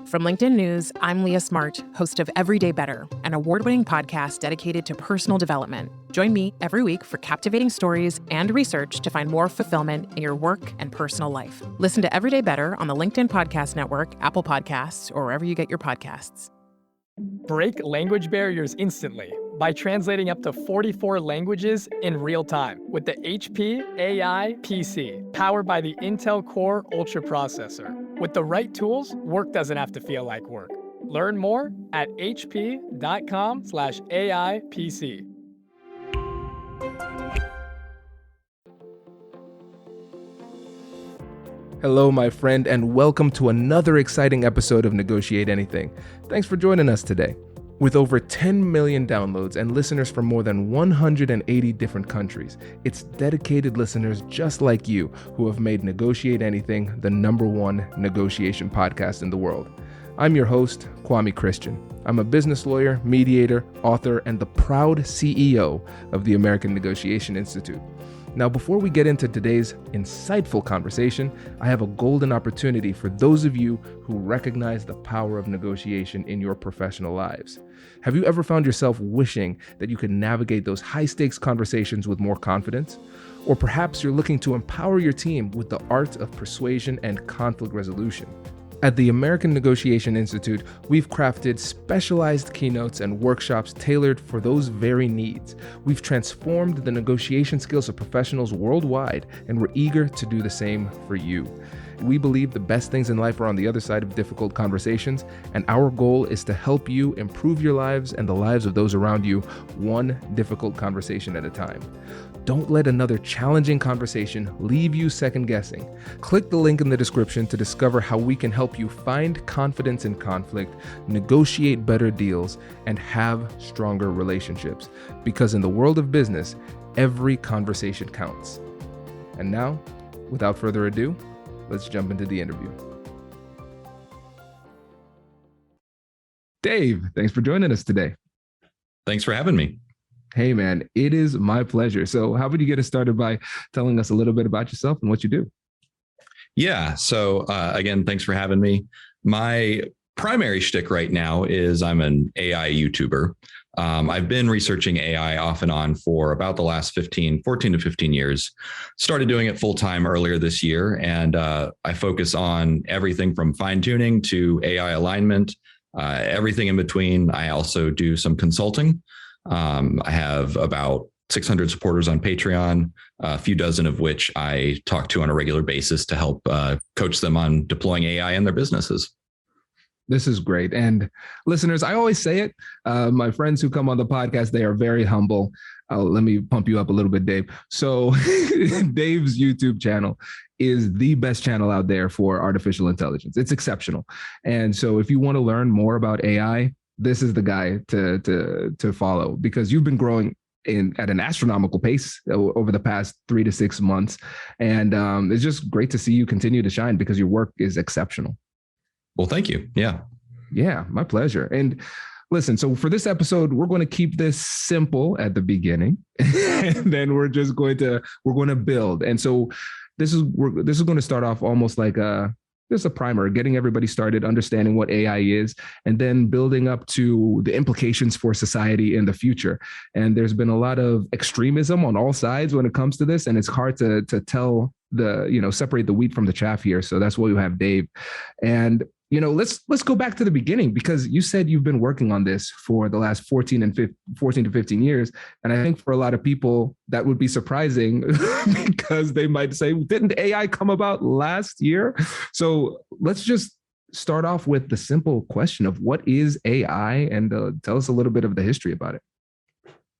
From LinkedIn News, I'm Leah Smart, host of Everyday Better, an award-winning podcast dedicated to personal development. Join me every week for captivating stories and research to find more fulfillment in your work and personal life. Listen to Everyday Better on the LinkedIn Podcast Network, Apple Podcasts, or wherever you get your podcasts. Break language barriers instantly by translating up to 44 languages in real time with the HP AI PC, powered by the Intel Core Ultra processor. With the right tools, work doesn't have to feel like work. Learn more at hp.com/AI PC. Hello, my friend, and welcome to another exciting episode of Negotiate Anything. Thanks for joining us today. With over 10 million downloads and listeners from more than 180 different countries, it's dedicated listeners just like you who have made Negotiate Anything the #1 negotiation podcast in the world. I'm your host, Kwame Christian. I'm a business lawyer, mediator, author, and the proud CEO of the American Negotiation Institute. Now, before we get into today's insightful conversation, I have a golden opportunity for those of you who recognize the power of negotiation in your professional lives. Have you ever found yourself wishing that you could navigate those high-stakes conversations with more confidence? Or perhaps you're looking to empower your team with the art of persuasion and conflict resolution. At the American Negotiation Institute, we've crafted specialized keynotes and workshops tailored for those very needs. We've transformed the negotiation skills of professionals worldwide, and we're eager to do the same for you. We believe the best things in life are on the other side of difficult conversations, and our goal is to help you improve your lives and the lives of those around you, one difficult conversation at a time. Don't let another challenging conversation leave you second guessing. Click the link in the description to discover how we can help you find confidence in conflict, negotiate better deals, and have stronger relationships. Because in the world of business, every conversation counts. And now, without further ado, let's jump into the interview. Dave, thanks for joining us today. Thanks for having me. Hey, man, it is my pleasure. So how would you get us started by telling us a little bit about yourself and what you do? Yeah. So again, thanks for having me. My primary shtick right now is I'm an AI YouTuber. I've been researching AI off and on for about the last 14 to 15 years. Started doing it full time earlier this year. And I focus on everything from fine tuning to AI alignment, everything in between. I also do some consulting. I have about 600 supporters on Patreon, a few dozen of which I talk to on a regular basis to help coach them on deploying AI in their businesses. This is great. And listeners, I always say it. My friends who come on the podcast, they are very humble. Let me pump you up a little bit, Dave. So Dave's YouTube channel is the best channel out there for artificial intelligence. It's exceptional. And so if you want to learn more about AI, this is the guy to follow, because you've been growing at an astronomical pace over the past 3 to 6 months. And it's just great to see you continue to shine because your work is exceptional. Well, thank you. Yeah. Yeah, my pleasure. And listen, so for this episode, we're going to keep this simple at the beginning, and then we're going to build. And so this is going to start off almost like just a primer, getting everybody started, understanding what AI is, and then building up to the implications for society in the future. And there's been a lot of extremism on all sides when it comes to this, and it's hard to tell separate the wheat from the chaff here. So that's why we have Dave. And let's go back to the beginning, because you said you've been working on this for the last 14 to 15 years. And I think for a lot of people, that would be surprising because they might say, didn't AI come about last year? So let's just start off with the simple question of what is AI, and tell us a little bit of the history about it.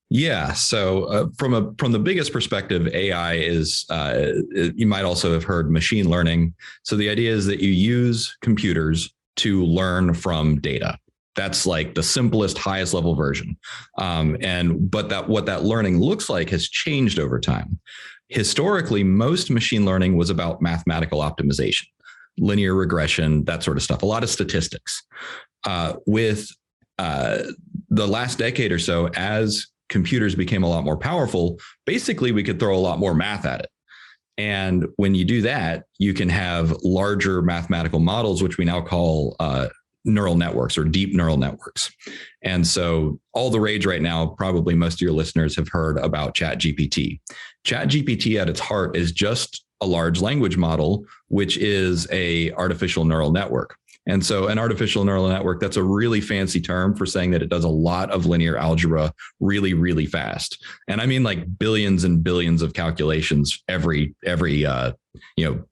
Yeah. So from the biggest perspective, AI is, you might also have heard machine learning. So the idea is that you use computers to learn from data. That's like the simplest, highest level version. But what that learning looks like has changed over time. Historically, most machine learning was about mathematical optimization, linear regression, that sort of stuff, a lot of statistics. With the last decade or so, as computers became a lot more powerful, basically we could throw a lot more math at it. And when you do that, you can have larger mathematical models, which we now call neural networks or deep neural networks. And so all the rage right now, probably most of your listeners have heard about ChatGPT. ChatGPT at its heart is just a large language model, which is a artificial neural network. And so an artificial neural network, that's a really fancy term for saying that it does a lot of linear algebra really, really fast. And I mean like billions and billions of calculations every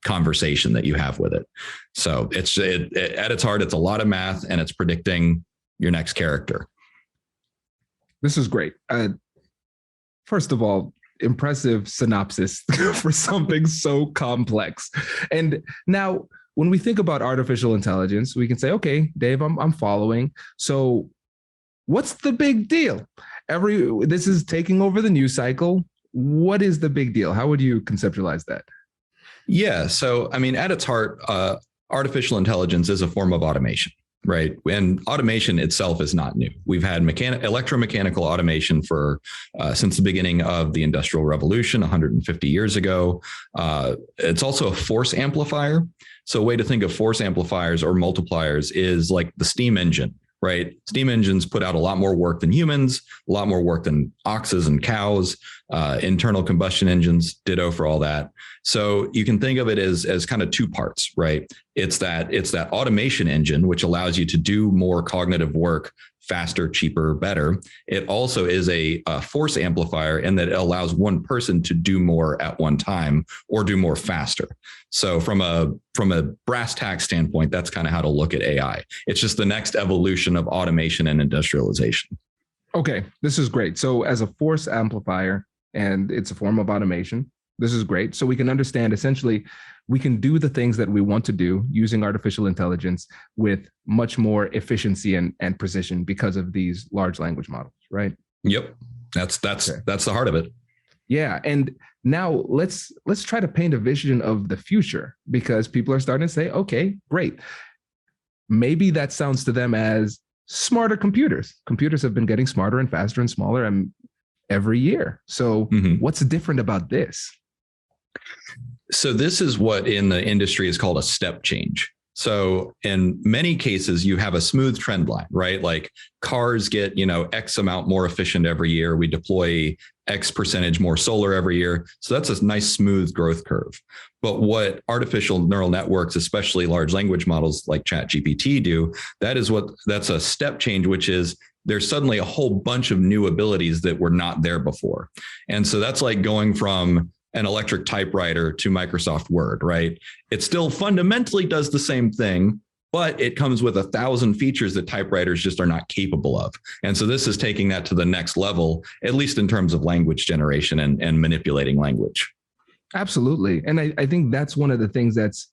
conversation that you have with it. So it's at its heart, it's a lot of math, and it's predicting your next character. This is great. First of all, impressive synopsis for something so complex. And now, when we think about artificial intelligence, we can say, okay, Dave, I'm following. So what's the big deal? This is taking over the news cycle. What is the big deal? How would you conceptualize that? Yeah. So, I mean, at its heart, artificial intelligence is a form of automation, right? And automation itself is not new. We've had electromechanical automation since the beginning of the Industrial Revolution 150 years ago. It's also a force amplifier. So a way to think of force amplifiers or multipliers is like the steam engine, right? Steam engines put out a lot more work than humans, a lot more work than oxes and cows. Internal combustion engines, ditto for all that. So you can think of it as kind of two parts, right? It's that automation engine, which allows you to do more cognitive work faster, cheaper, better. It also is a force amplifier in that it allows one person to do more at one time or do more faster. So from a brass tack standpoint, that's kind of how to look at AI. It's just the next evolution of automation and industrialization. Okay, this is great. So as a force amplifier, and it's a form of automation, this is great. So we can understand essentially we can do the things that we want to do using artificial intelligence with much more efficiency and precision because of these large language models, right? Yep. That's the heart of it. Yeah. And now let's try to paint a vision of the future, because people are starting to say, okay, great. Maybe that sounds to them as smarter computers. Computers have been getting smarter and faster and smaller every year. So what's different about this? So this is what in the industry is called a step change. So in many cases, you have a smooth trend line, right? Like cars get, X amount more efficient every year. We deploy X percentage more solar every year. So that's a nice smooth growth curve. But what artificial neural networks, especially large language models like ChatGPT do, that's a step change, which is there's suddenly a whole bunch of new abilities that were not there before. And so that's like going from an electric typewriter to Microsoft Word, right? It still fundamentally does the same thing, but it comes with 1,000 features that typewriters just are not capable of. And so this is taking that to the next level, at least in terms of language generation and manipulating language. Absolutely. And I think that's one of the things that's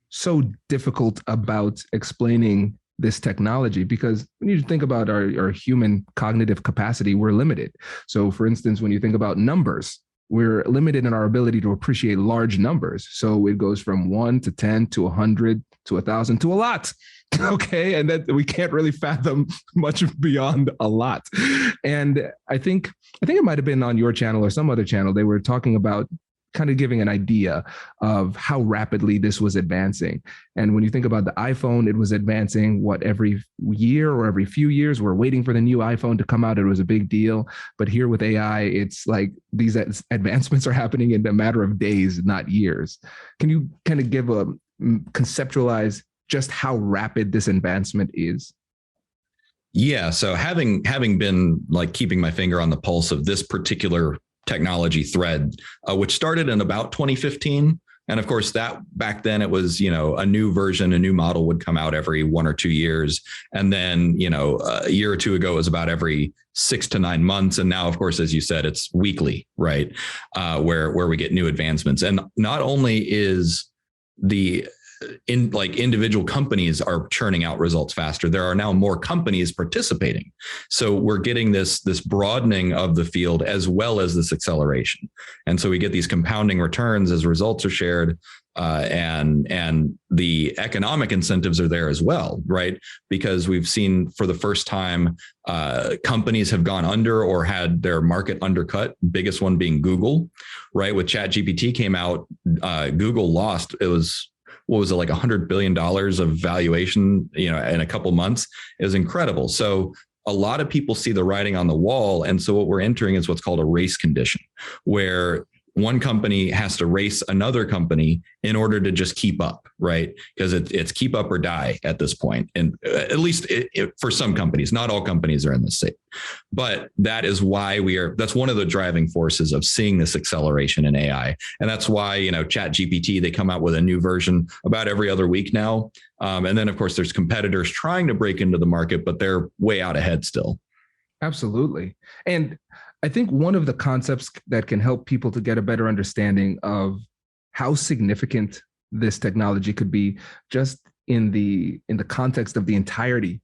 so difficult about explaining this technology, because when you think about our human cognitive capacity, we're limited. So for instance, when you think about numbers, we're limited in our ability to appreciate large numbers. So it goes from 1 to 10 to 100 to 1,000 to a lot. Okay. And that we can't really fathom much beyond a lot. And I think it might have been on your channel or some other channel. They were talking about kind of giving an idea of how rapidly this was advancing. And when you think about the iPhone, it was advancing every year or every few years. We're waiting for the new iPhone to come out. It was a big deal. But here with AI, it's like these advancements are happening in a matter of days, not years. Can you kind of conceptualize just how rapid this advancement is? Yeah. So having been like keeping my finger on the pulse of this particular technology thread, which started in about 2015. And of course, that back then it was, a new version, a new model would come out every 1 or 2 years. And then, a year or two ago, it was about every 6 to 9 months. And now, of course, as you said, it's weekly, right? Where we get new advancements. And not only is individual companies are churning out results faster, there are now more companies participating. So we're getting this broadening of the field as well as this acceleration. And so we get these compounding returns as results are shared, and the economic incentives are there as well, right? Because we've seen for the first time, companies have gone under or had their market undercut, biggest one being Google, right? With ChatGPT came out, Google lost, it was what was it, like $100 billion of valuation, in a couple months, is incredible. So a lot of people see the writing on the wall. And so what we're entering is what's called a race condition, where one company has to race another company in order to just keep up, right? Because it's keep up or die at this point. And at least for some companies, not all companies are in this state. But that is why that's one of the driving forces of seeing this acceleration in AI. And that's why, ChatGPT, they come out with a new version about every other week now. And then, of course, there's competitors trying to break into the market, but they're way out ahead still. Absolutely. And I think one of the concepts that can help people to get a better understanding of how significant this technology could be just in the context of the entirety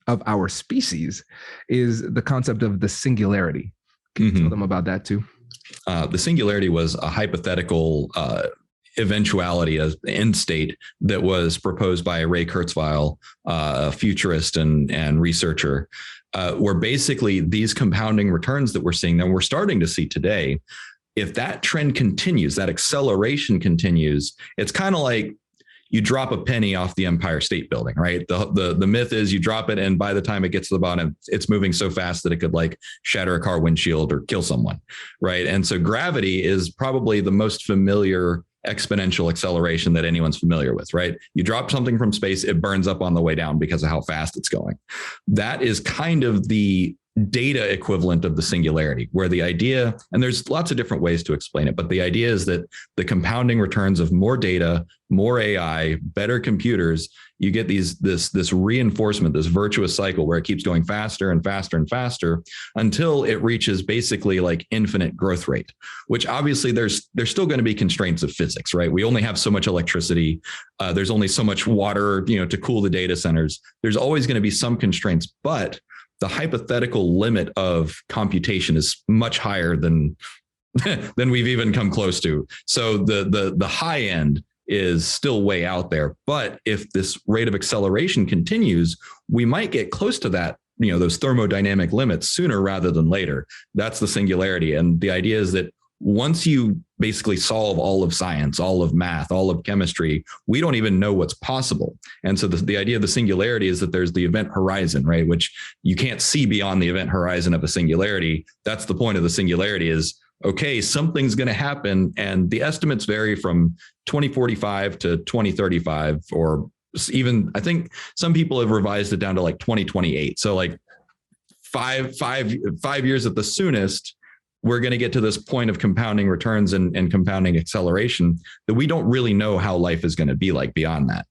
of our species is the concept of the singularity. Can you tell them about that too? The singularity was a hypothetical eventuality, as end state, that was proposed by Ray Kurzweil, a futurist and researcher, where basically these compounding returns that we're seeing, that we're starting to see today, if that trend continues, that acceleration continues, it's kind of like you drop a penny off the Empire State Building, right? The myth is you drop it, and by the time it gets to the bottom, it's moving so fast that it could like shatter a car windshield or kill someone, right? And so gravity is probably the most familiar exponential acceleration that anyone's familiar with, right? You drop something from space, it burns up on the way down because of how fast it's going. That is kind of the data equivalent of the singularity, where the idea, and there's lots of different ways to explain it, but the idea is that the compounding returns of more data, more AI, better computers, you get this reinforcement, this virtuous cycle where it keeps going faster and faster and faster until it reaches basically like infinite growth rate, which obviously there's still going to be constraints of physics, right? We only have so much electricity. There's only so much water, to cool the data centers. There's always going to be some constraints, but the hypothetical limit of computation is much higher than we've even come close to. So the high end is still way out there. But if this rate of acceleration continues, we might get close to that, those thermodynamic limits sooner rather than later. That's the singularity. And the idea is that once you basically solve all of science, all of math, all of chemistry, we don't even know what's possible. And so the idea of the singularity is that there's the event horizon, right? Which you can't see beyond the event horizon of a singularity. That's the point of the singularity is, okay, something's going to happen. And the estimates vary from 2045 to 2035, or even, I think some people have revised it down to like 2028. So like five years at the soonest, we're going to get to this point of compounding returns and compounding acceleration that we don't really know how life is going to be like beyond that.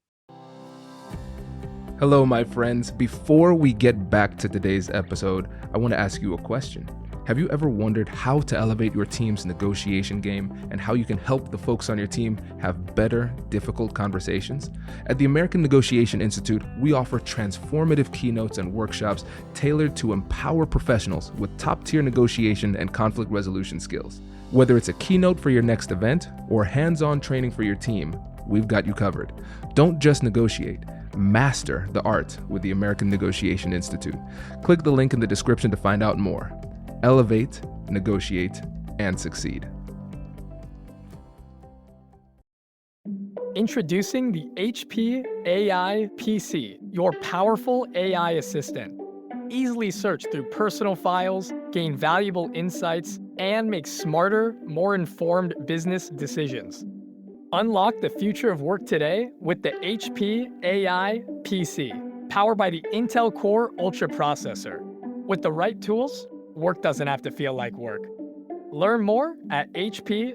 Hello, my friends. Before we get back to today's episode, I want to ask you a question. Have you ever wondered how to elevate your team's negotiation game and how you can help the folks on your team have better, difficult conversations? At the American Negotiation Institute, we offer transformative keynotes and workshops tailored to empower professionals with top-tier negotiation and conflict resolution skills. Whether it's a keynote for your next event or hands-on training for your team, we've got you covered. Don't just negotiate. Master the art with the American Negotiation Institute. Click the link in the description to find out more. Elevate, negotiate, and succeed. Introducing the HP AI PC, your powerful AI assistant. Easily search through personal files, gain valuable insights, and make smarter, more informed business decisions. Unlock the future of work today with the HP AI PC, powered by the Intel Core Ultra processor. With the right tools, work doesn't have to feel like work. Learn more at hp.com/AIPC.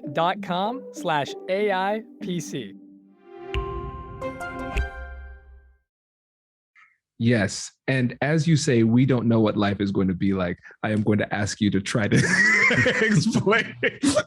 Yes. And as you say, we don't know what life is going to be like. I am going to ask you to try to explain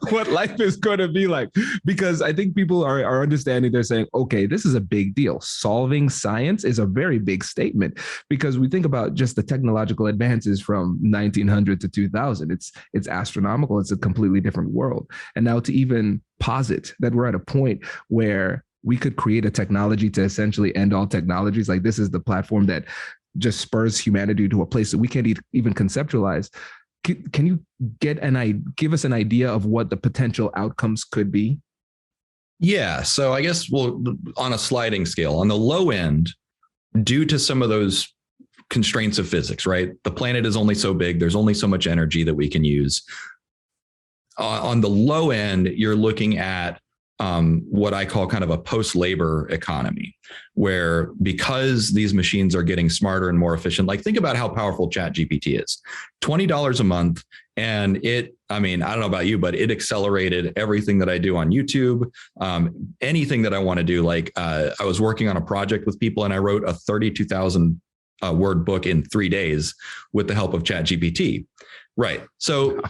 what life is going to be like, because I think people are understanding. They're saying, okay, this is a big deal. Solving science is a very big statement, because we think about just the technological advances from 1900 to 2000. It's astronomical. It's a completely different world. And now to even posit that we're at a point where we could create a technology to essentially end all technologies. Like, this is the platform that just spurs humanity to a place that we can't even conceptualize. Can you give us an idea of what the potential outcomes could be? Yeah. So I guess on a sliding scale, on the low end, due to some of those constraints of physics, right? The planet is only so big. There's only so much energy that we can use. On the low end, you're looking at what I call kind of a post-labor economy, where because these machines are getting smarter and more efficient, like think about how powerful ChatGPT is. $20 a month. And I don't know about you, but it accelerated everything that I do on YouTube. Anything that I want to do. Like I was working on a project with people and I wrote a 32,000 word book in 3 days with the help of ChatGPT. Right. So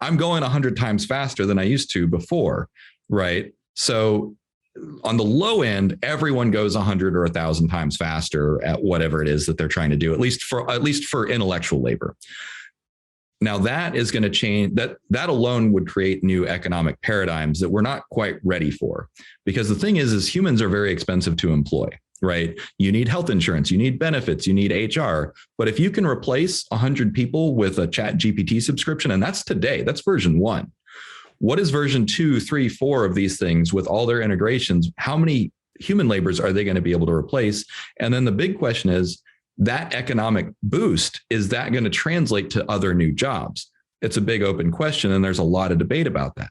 I'm going 100 times faster than I used to before. Right. So on the low end, everyone goes 100 or 1,000 times faster at whatever it is that they're trying to do, at least for intellectual labor. Now that is going to change. That alone would create new economic paradigms that we're not quite ready for, because the thing is humans are very expensive to employ, right? You need health insurance, you need benefits, you need HR. But if you can replace 100 people with a ChatGPT subscription, and that's today, that's version 1. What is version 2, 3, 4 of these things with all their integrations? How many human labors are they going to be able to replace? And then the big question is, that economic boost, is that going to translate to other new jobs? It's a big open question, and there's a lot of debate about that.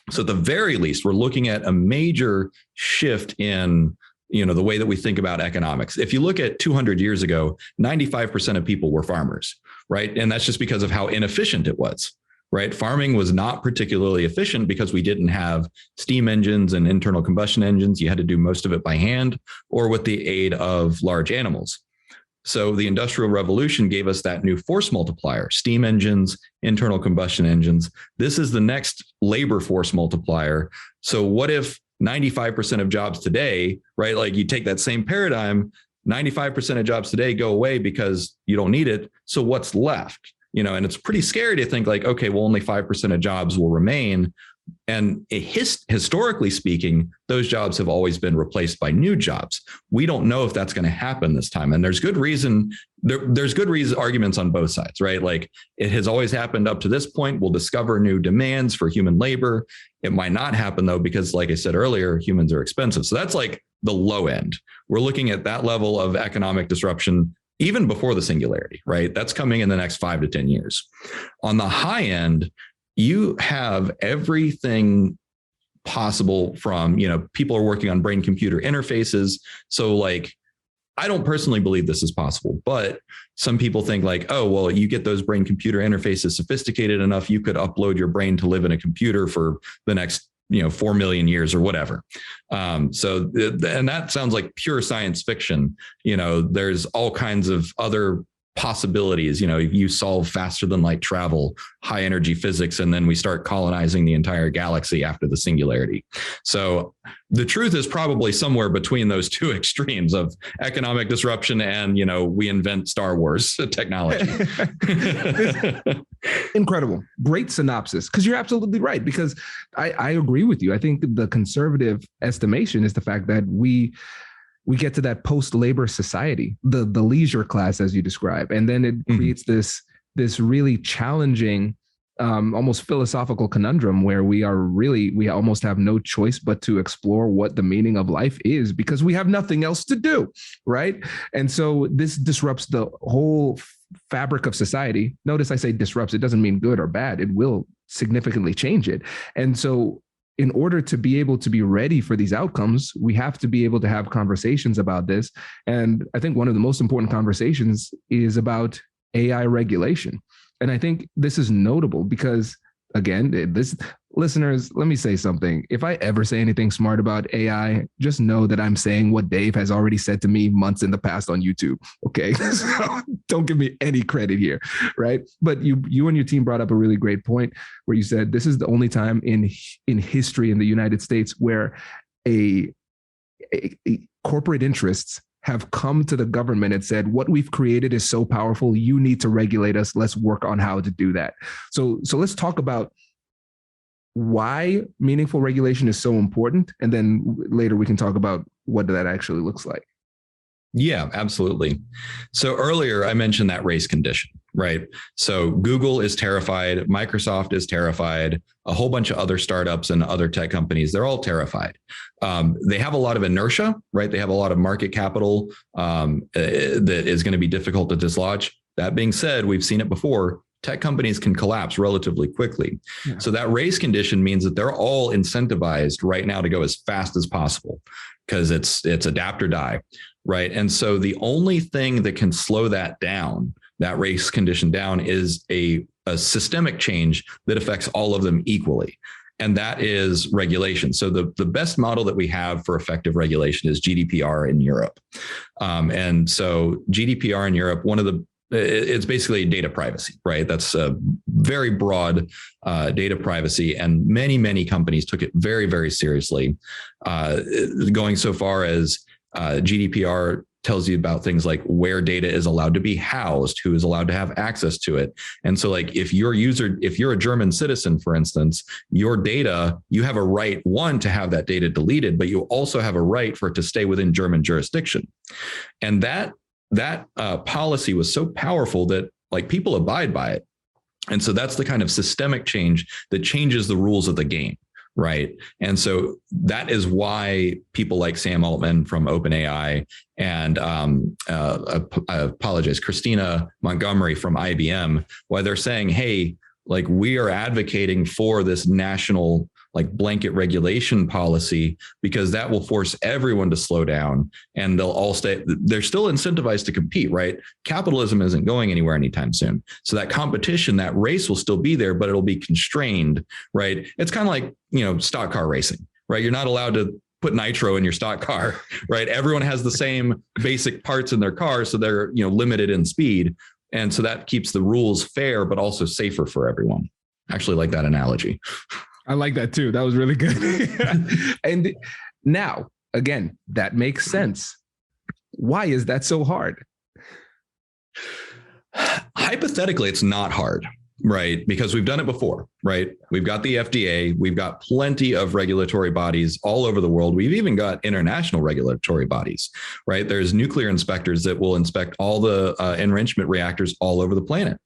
So at the very least, we're looking at a major shift in the way that we think about economics. If you look at 200 years ago, 95% of people were farmers, right? And that's just because of how inefficient it was. Right. Farming was not particularly efficient because we didn't have steam engines and internal combustion engines. You had to do most of it by hand or with the aid of large animals. So the Industrial Revolution gave us that new force multiplier, steam engines, internal combustion engines. This is the next labor force multiplier. So what if 95% of jobs today, right? Like you take that same paradigm, 95% of jobs today go away because you don't need it. So what's left? And it's pretty scary to think like, okay, well, only 5% of jobs will remain. And historically speaking, those jobs have always been replaced by new jobs. We don't know if that's going to happen this time. And there's good reason. There's good reason, arguments on both sides, right? Like it has always happened up to this point. We'll discover new demands for human labor. It might not happen though, because like I said earlier, humans are expensive. So that's like the low end. We're looking at that level of economic disruption even before the singularity, right? That's coming in the next 5 to 10 years. On the high end, you have everything possible from, people are working on brain computer interfaces. So like, I don't personally believe this is possible, but some people think like, oh, well, you get those brain computer interfaces sophisticated enough, you could upload your brain to live in a computer for the next 4 million years or whatever. And that sounds like pure science fiction. There's all kinds of other possibilities. You solve faster than light travel, high energy physics, and then we start colonizing the entire galaxy after the singularity. So the truth is probably somewhere between those two extremes of economic disruption and, we invent Star Wars technology. Incredible. Great synopsis. Because you're absolutely right. Because I agree with you. I think the conservative estimation is the fact that we get to that post-labor society, the leisure class, as you describe. And then it creates this really challenging, almost philosophical conundrum where we almost have no choice but to explore what the meaning of life is because we have nothing else to do, right? And so this disrupts the whole fabric of society. Notice I say disrupts. It doesn't mean good or bad. It will significantly change it. And so in order to be able to be ready for these outcomes, we have to be able to have conversations about this. And I think one of the most important conversations is about AI regulation. And I think this is notable because, again, listeners, let me say something. If I ever say anything smart about AI, just know that I'm saying what Dave has already said to me months in the past on YouTube. Okay. So don't give me any credit here. Right. But you and your team brought up a really great point where you said this is the only time in history in the United States where a corporate interests have come to the government and said, what we've created is so powerful, you need to regulate us. Let's work on how to do that. So let's talk about why meaningful regulation is so important. And then later we can talk about what that actually looks like. Yeah, absolutely. So earlier I mentioned that race condition, right? So Google is terrified. Microsoft is terrified. A whole bunch of other startups and other tech companies, they're all terrified. They have a lot of inertia, right? They have a lot of market capital that is going to be difficult to dislodge. That being said, we've seen it before. Tech companies can collapse relatively quickly. Yeah. So that race condition means that they're all incentivized right now to go as fast as possible because it's adapt or die, right? And so the only thing that can slow that down, that race condition down, is a systemic change that affects all of them equally. And that is regulation. So the best model that we have for effective regulation is GDPR in Europe. And so GDPR in Europe, it's basically data privacy, right? That's a very broad data privacy. And many, many companies took it very, very seriously, going so far as GDPR tells you about things like where data is allowed to be housed, who is allowed to have access to it. And so like if you're a German citizen, for instance, your data, you have a right, one, to have that data deleted, but you also have a right for it to stay within German jurisdiction. And that policy was so powerful that like people abide by it. And so that's the kind of systemic change that changes the rules of the game. Right. And so that is why people like Sam Altman from OpenAI and I apologize, Christina Montgomery from IBM, why they're saying, hey, like we are advocating for this national like blanket regulation policy, because that will force everyone to slow down and they're still incentivized to compete, right? Capitalism isn't going anywhere anytime soon. So that competition, that race will still be there, but it'll be constrained, right? It's kind of like, stock car racing, right? You're not allowed to put nitro in your stock car, right? Everyone has the same basic parts in their car. So they're, limited in speed. And so that keeps the rules fair, but also safer for everyone. I actually like that analogy. I like that too. That was really good. And now, again, that makes sense. Why is that so hard? Hypothetically, it's not hard, right? Because we've done it before, right? We've got the FDA. We've got plenty of regulatory bodies all over the world. We've even got international regulatory bodies, right? There's nuclear inspectors that will inspect all the enrichment reactors all over the planet.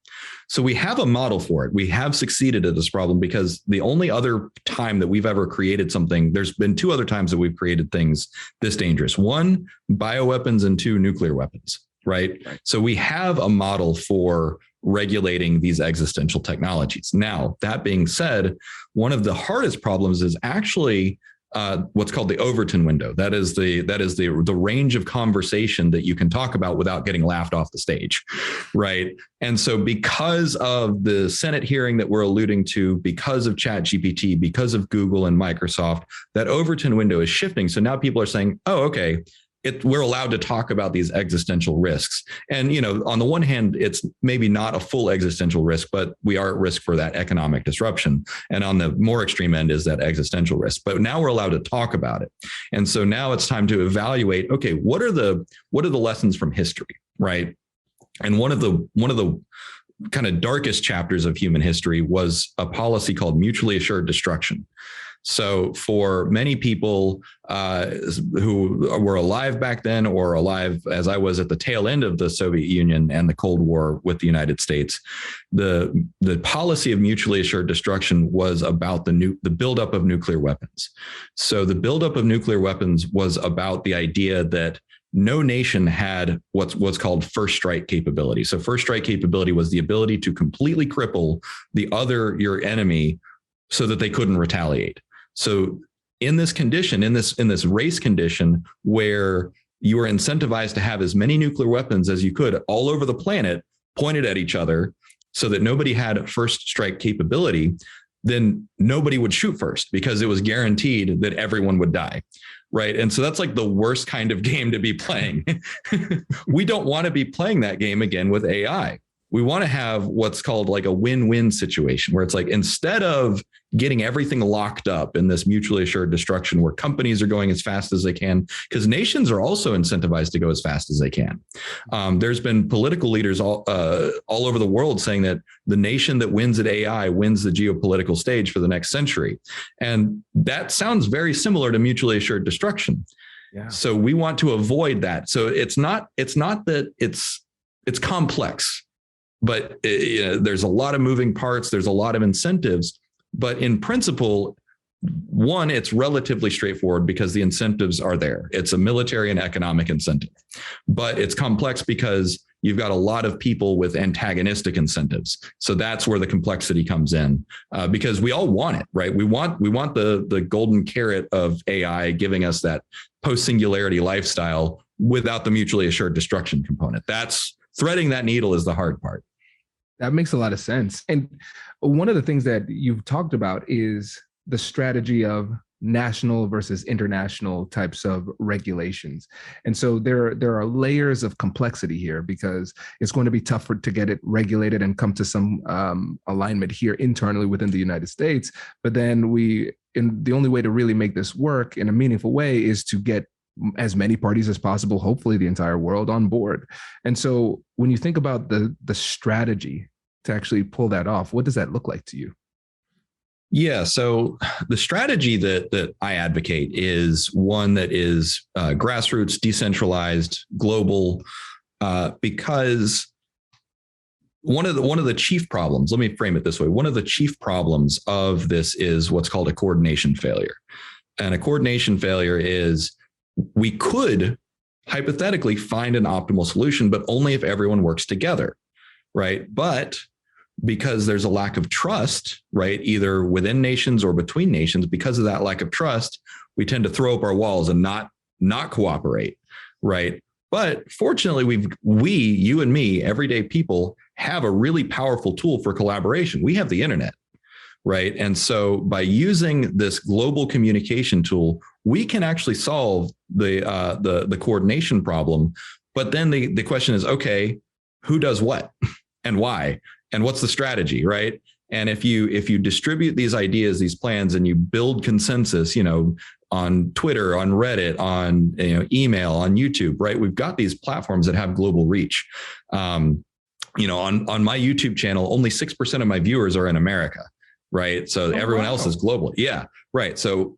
So we have a model for it. We have succeeded at this problem because the only other time that we've ever created something, there's been two other times that we've created things this dangerous. One, bioweapons, and two, nuclear weapons, right? So we have a model for regulating these existential technologies. Now, that being said, one of the hardest problems is actually what's called the Overton window. That is the range of conversation that you can talk about without getting laughed off the stage, right? And so because of the Senate hearing that we're alluding to, because of ChatGPT, because of Google and Microsoft, that Overton window is shifting. So now people are saying, oh, okay, we're allowed to talk about these existential risks. And, on the one hand, it's maybe not a full existential risk, but we are at risk for that economic disruption. And on the more extreme end is that existential risk. But now we're allowed to talk about it. And so now it's time to evaluate, okay, what are the lessons from history, right? And one of the kind of darkest chapters of human history was a policy called mutually assured destruction. So for many people who were alive back then, or alive as I was at the tail end of the Soviet Union and the Cold War with the United States, the policy of mutually assured destruction was about the buildup of nuclear weapons. So the buildup of nuclear weapons was about the idea that no nation had what's called first strike capability. So first strike capability was the ability to completely cripple your enemy so that they couldn't retaliate. So in this condition, in this race condition where you were incentivized to have as many nuclear weapons as you could all over the planet pointed at each other so that nobody had first strike capability, then nobody would shoot first because it was guaranteed that everyone would die. Right. And so that's like the worst kind of game to be playing. We don't want to be playing that game again with AI. We want to have what's called like a win-win situation where it's like, instead of getting everything locked up in this mutually assured destruction where companies are going as fast as they can, because nations are also incentivized to go as fast as they can. There's been political leaders all over the world saying that the nation that wins at AI wins the geopolitical stage for the next century. And that sounds very similar to mutually assured destruction. Yeah. So we want to avoid that. So it's not that it's complex. but there's a lot of moving parts. There's a lot of incentives, but in principle, one, it's relatively straightforward because the incentives are there. It's a military and economic incentive, but it's complex because you've got a lot of people with antagonistic incentives. So that's where the complexity comes in, because we all want it, right? We want the golden carrot of AI giving us that post-singularity lifestyle without the mutually assured destruction component. That's threading that needle is the hard part. That makes a lot of sense. And one of the things that you've talked about is the strategy of national versus international types of regulations. And so there are layers of complexity here because it's going to be tougher to get it regulated and come to some alignment here internally within the United States. But then the only way to really make this work in a meaningful way is to get as many parties as possible, hopefully the entire world, on board. And so when you think about the strategy to actually pull that off, what does that look like to you? Yeah. So the strategy that I advocate is one that is grassroots, decentralized, global, because one of the chief problems, let me frame it this way. One of the chief problems of this is what's called a coordination failure. And a coordination failure is we could hypothetically find an optimal solution, but only if everyone works together, right? But because there's a lack of trust, right, either within nations or between nations, because of that lack of trust, we tend to throw up our walls and not cooperate, right? But fortunately, you and me, everyday people, have a really powerful tool for collaboration. We have the internet, right? And so by using this global communication tool, we can actually solve the coordination problem. But then the question is, okay, who does what and why? And what's the strategy, right? And if you distribute these ideas, these plans, and you build consensus, on Twitter, on Reddit, on email, on YouTube, right? We've got these platforms that have global reach. On my YouTube channel, only 6% of my viewers are in America, right? So everyone else is global. Yeah, right. So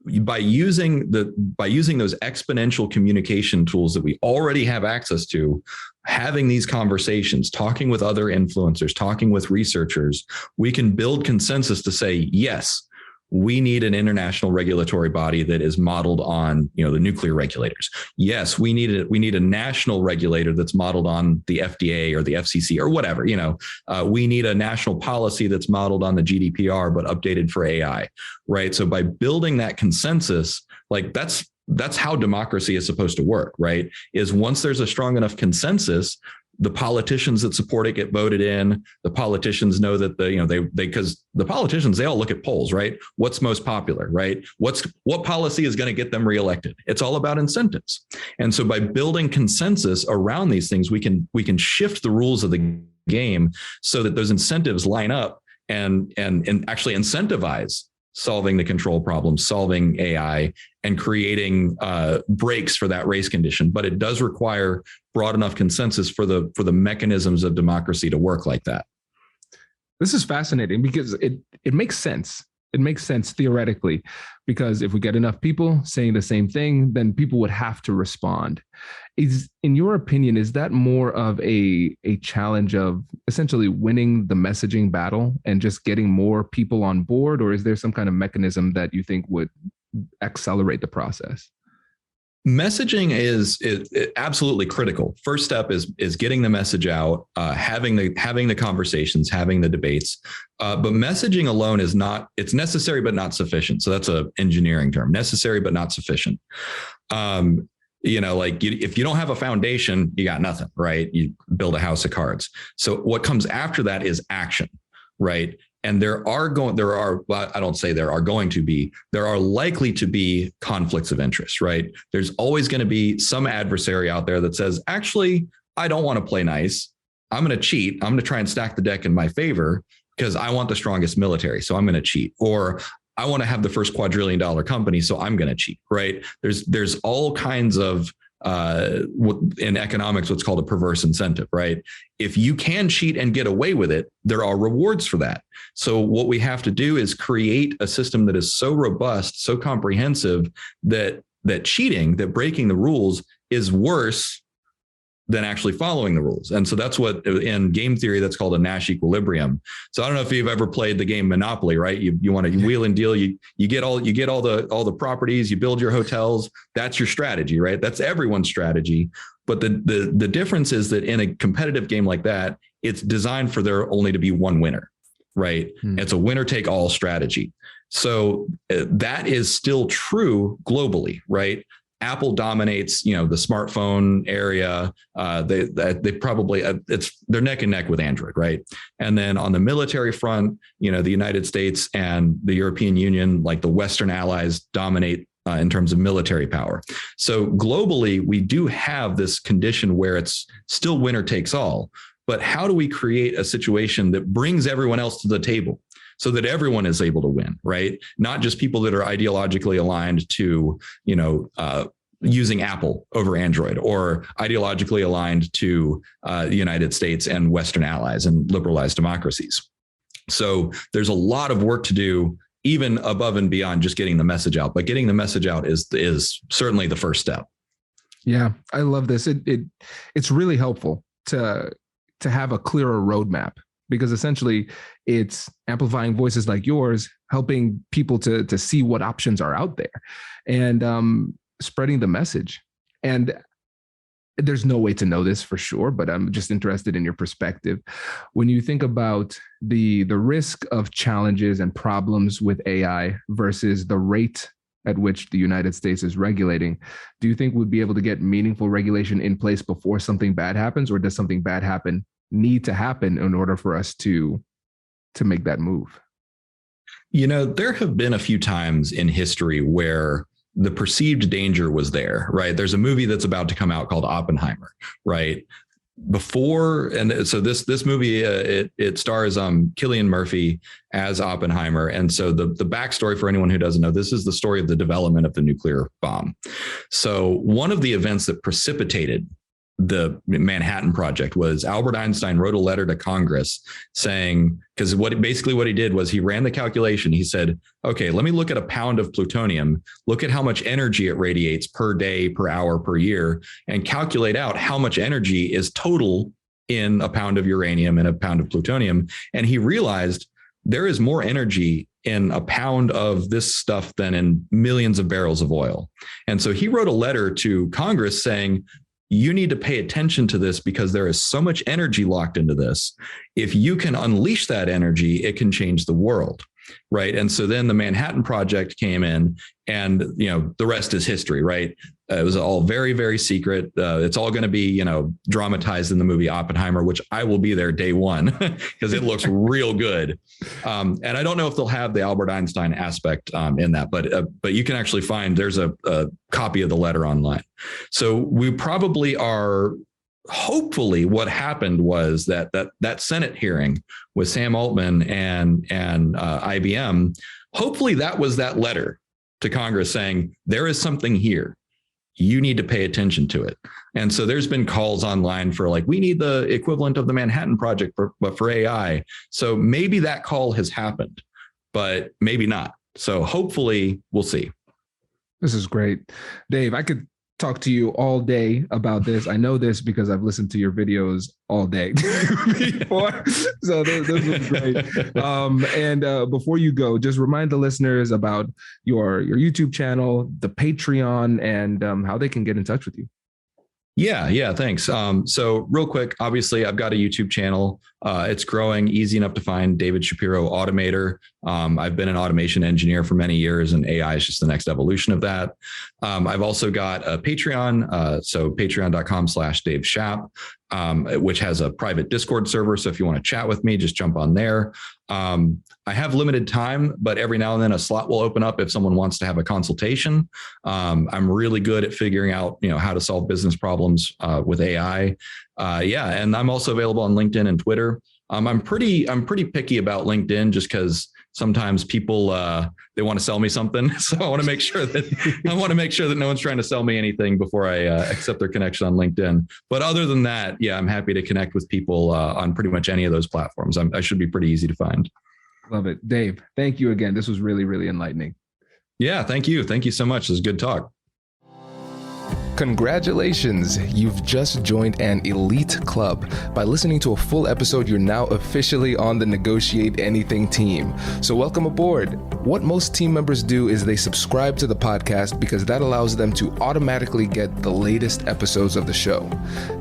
by using those exponential communication tools that we already have access to, having these conversations, talking with other influencers, talking with researchers, we can build consensus to say, yes, we need an international regulatory body that is modeled on, the nuclear regulators. Yes, we need a national regulator that's modeled on the FDA or the FCC or whatever. We need a national policy that's modeled on the GDPR but updated for AI, right? So by building that consensus, like that's how democracy is supposed to work, right? Is once there's a strong enough consensus, the politicians that support it get voted in. The politicians know that because the politicians, they all look at polls, right? What's most popular, right? What policy is going to get them reelected? It's all about incentives. And so by building consensus around these things, we can shift the rules of the game so that those incentives line up and actually incentivize solving the control problem, solving AI, and creating breaks for that race condition. But it does require broad enough consensus for the mechanisms of democracy to work like that. This is fascinating because it makes sense. It makes sense theoretically, because if we get enough people saying the same thing, then people would have to respond. In your opinion, is that more of a challenge of essentially winning the messaging battle and just getting more people on board? Or is there some kind of mechanism that you think would accelerate the process? Messaging is absolutely critical. First step is getting the message out, having the conversations, having the debates. But messaging alone it's necessary but not sufficient. So that's an engineering term: necessary but not sufficient. If you don't have a foundation, you got nothing, right? You build a house of cards. So what comes after that is action, right? And there are likely to be conflicts of interest, right? There's always going to be some adversary out there that says, actually, I don't want to play nice. I'm going to cheat. I'm going to try and stack the deck in my favor because I want the strongest military. So I'm going to cheat. Or I want to have the first quadrillion-dollar company. So I'm going to cheat, right? There's all kinds of in economics, what's called a perverse incentive, right? If you can cheat and get away with it, there are rewards for that. So what we have to do is create a system that is so robust, so comprehensive that breaking the rules is worse than actually following the rules. And so that's what in game theory, that's called a Nash equilibrium. So I don't know if you've ever played the game Monopoly, right? You want to wheel and deal, you get all the properties, you build your hotels. That's your strategy, right? That's everyone's strategy. But the difference is that in a competitive game like that, it's designed for there only to be one winner, right? It's a winner take all strategy. So that is still true globally, right? Apple dominates, the smartphone area. They probably they're neck and neck with Android, right? And then on the military front, the United States and the European Union, like the Western allies, dominate in terms of military power. So globally, we do have this condition where it's still winner takes all. But how do we create a situation that brings everyone else to the table, so that everyone is able to win, right? Not just people that are ideologically aligned to, using Apple over Android, or ideologically aligned to the United States and Western allies and liberalized democracies. So there's a lot of work to do, even above and beyond just getting the message out. But getting the message out is certainly the first step. Yeah, I love this. It's really helpful to have a clearer roadmap, because essentially it's amplifying voices like yours, helping people to see what options are out there, and spreading the message. And there's no way to know this for sure, but I'm just interested in your perspective. When you think about the risk of challenges and problems with AI versus the rate at which the United States is regulating, do you think we'd be able to get meaningful regulation in place before something bad happens, or does something bad need to happen in order for us to make that move? There have been a few times in history where the perceived danger was there, right? There's a movie that's about to come out called Oppenheimer, right? And so this movie, it stars Cillian Murphy as Oppenheimer. And so the backstory, for anyone who doesn't know, this is the story of the development of the nuclear bomb. So one of the events that precipitated the Manhattan Project was Albert Einstein wrote a letter to Congress saying, because what he did was he ran the calculation. He said, okay, let me look at a pound of plutonium, look at how much energy it radiates per day, per hour, per year, and calculate out how much energy is total in a pound of uranium and a pound of plutonium. And he realized there is more energy in a pound of this stuff than in millions of barrels of oil. And so he wrote a letter to Congress saying, you need to pay attention to this because there is so much energy locked into this. If you can unleash that energy, it can change the world, right? And so then the Manhattan Project came in, and the rest is history, right? It was all very, very secret. It's all going to be, dramatized in the movie Oppenheimer, which I will be there day one because it looks real good. And I don't know if they'll have the Albert Einstein aspect in that, but you can actually find there's a copy of the letter online. So we probably are. Hopefully, what happened was that Senate hearing with Sam Altman and IBM. Hopefully, that was that letter to Congress saying there is something here. You need to pay attention to it. And so there's been calls online for we need the equivalent of the Manhattan Project, but for AI. So maybe that call has happened, but maybe not. So hopefully we'll see. This is great. Dave, I could talk to you all day about this. I know this because I've listened to your videos all day before. So this was great. And before you go, just remind the listeners about your YouTube channel, the Patreon, and how they can get in touch with you. Yeah, thanks. So real quick, obviously, I've got a YouTube channel. It's growing, easy enough to find, David Shapiro Automator. I've been an automation engineer for many years, and AI is just the next evolution of that. I've also got a Patreon, so patreon.com/Dave Shap, which has a private Discord server. So if you want to chat with me, just jump on there. I have limited time, but every now and then a slot will open up if someone wants to have a consultation. I'm really good at figuring out, how to solve business problems with AI. And I'm also available on LinkedIn and Twitter. I'm pretty picky about LinkedIn just because sometimes people they want to sell me something. So I want to make sure that no one's trying to sell me anything before I accept their connection on LinkedIn. But other than that, I'm happy to connect with people on pretty much any of those platforms. I should be pretty easy to find. Love it. Dave, thank you again. This was really, really enlightening. Yeah, thank you. Thank you so much. This is good talk. Congratulations! You've just joined an elite club. By listening to a full episode, you're now officially on the Negotiate Anything team. So welcome aboard. What most team members do is they subscribe to the podcast because that allows them to automatically get the latest episodes of the show.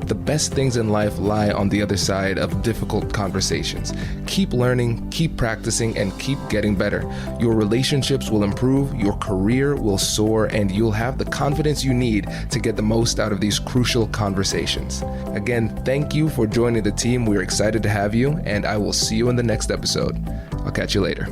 The best things in life lie on the other side of difficult conversations. Keep learning, keep practicing, and keep getting better. Your relationships will improve, your career will soar, and you'll have the confidence you need to get the most out of these crucial conversations. Again, thank you for joining the team. We're excited to have you, and I will see you in the next episode. I'll catch you later.